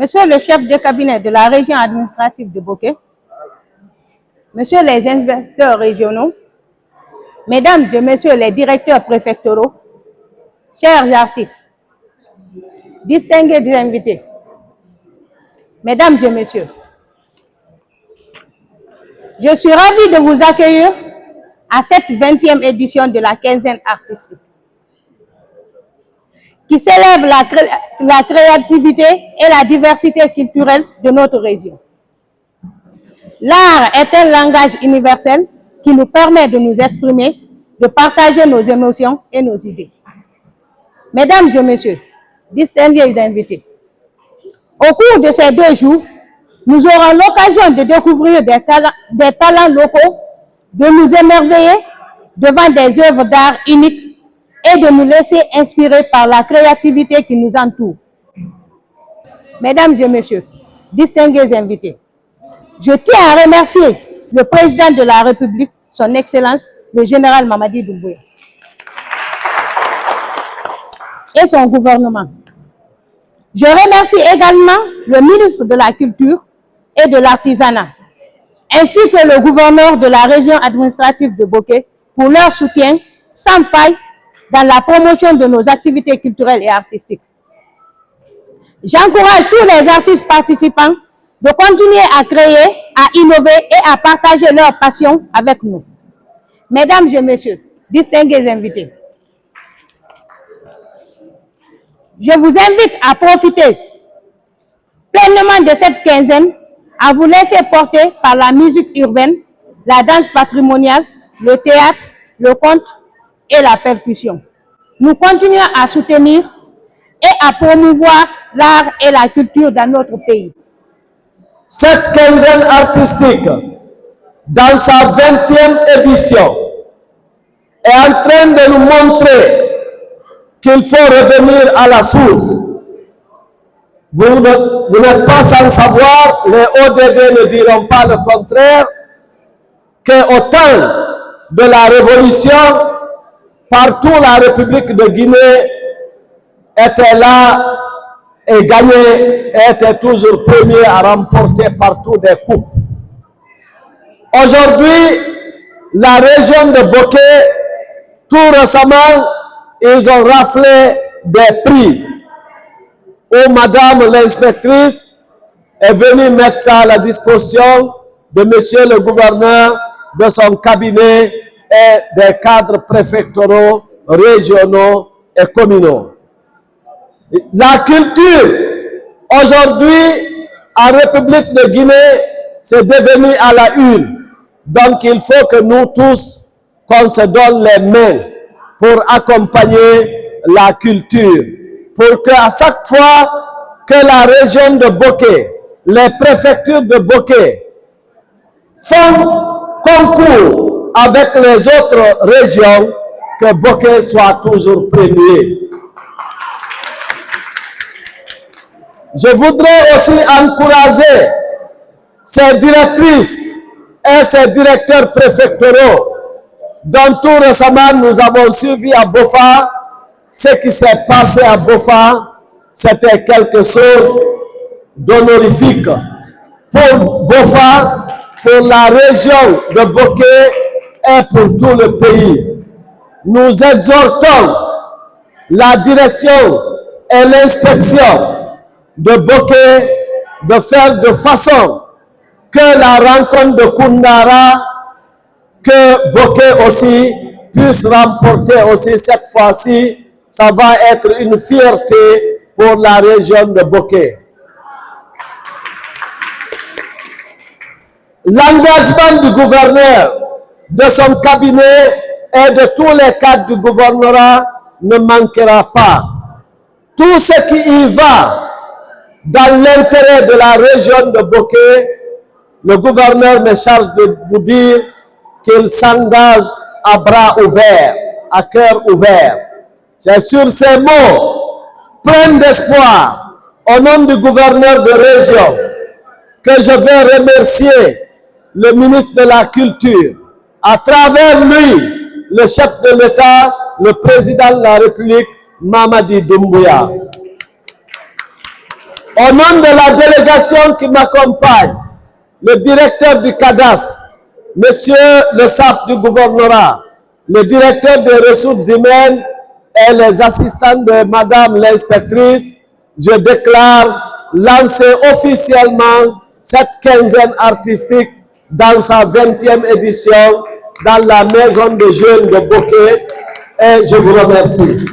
Monsieur le chef de cabinet de la région administrative de Boké, Monsieur les inspecteurs régionaux, Mesdames et Messieurs les directeurs préfectoraux, chers artistes, distingués invités, Mesdames et Messieurs, je suis ravie de vous accueillir à cette 20e édition de la quinzaine artistique, qui célèbre la créativité et la diversité culturelle de notre région. L'art est un langage universel qui nous permet de nous exprimer, de partager nos émotions et nos idées. Mesdames et Messieurs, distingués invités, au cours de ces 2 jours, nous aurons l'occasion de découvrir des talents locaux, de nous émerveiller devant des œuvres d'art uniques et de nous laisser inspirer par la créativité qui nous entoure. Mesdames et Messieurs, distingués invités, je tiens à remercier le président de la République, son Excellence, le général Mamadi Doumbouya, et son gouvernement. Je remercie également le ministre de la Culture et de l'Artisanat, ainsi que le gouverneur de la région administrative de Boké pour leur soutien sans faille dans la promotion de nos activités culturelles et artistiques. J'encourage tous les artistes participants de continuer à créer, à innover et à partager leur passion avec nous. Mesdames et Messieurs, distingués invités, je vous invite à profiter pleinement de cette quinzaine, à vous laisser porter par la musique urbaine, la danse patrimoniale, le théâtre, le conte et la percussion. Nous continuons à soutenir et à promouvoir l'art et la culture dans notre pays. Cette quinzaine artistique, dans sa 20e édition, est en train de nous montrer qu'il faut revenir à la source. Vous n'êtes pas sans savoir, les ODD ne diront pas le contraire, qu'au temps de la Révolution, partout la République de Guinée était là et gagnait, et était toujours premier à remporter partout des coupes. Aujourd'hui, la région de Boké, tout récemment, ils ont raflé des prix où Madame l'inspectrice est venue mettre ça à la disposition de Monsieur le gouverneur, de son cabinet et des cadres préfectoraux, régionaux et communaux. La culture, aujourd'hui, en République de Guinée, c'est devenu à la une. Donc, il faut que nous tous, qu'on se donne les mains pour accompagner la culture. Pour qu'à chaque fois que la région de Boké, les préfectures de Boké font concours avec les autres régions, que Boké soit toujours premier. Je voudrais aussi encourager ces directrices et ces directeurs préfectoraux dont tout récemment nous avons suivi à Bofa. Ce qui s'est passé à Bofa, c'était quelque chose d'honorifique pour Bofa, pour la région de Boké et pour tout le pays. Nous exhortons la direction et l'inspection de Boké de faire de façon que la rencontre de Koundara, que Boké aussi puisse remporter aussi cette fois-ci. Ça va être une fierté pour la région de Boké. L'engagement du gouverneur, de son cabinet et de tous les cadres du gouvernorat ne manquera pas. Tout ce qui y va dans l'intérêt de la région de Boké, le gouverneur me charge de vous dire qu'il s'engage à bras ouverts, à cœur ouvert. C'est sur ces mots, pleins d'espoir, au nom du gouverneur de région, que je vais remercier le ministre de la Culture, à travers lui, le chef de l'État, le président de la République, Mamadi Doumbouya. Au nom de la délégation qui m'accompagne, le directeur du cadastre, monsieur le SAF du gouvernorat, le directeur des ressources humaines et les assistants de madame l'inspectrice, je déclare lancer officiellement cette quinzaine artistique dans sa 20e édition dans la maison des jeunes de Bokeh et je vous remercie.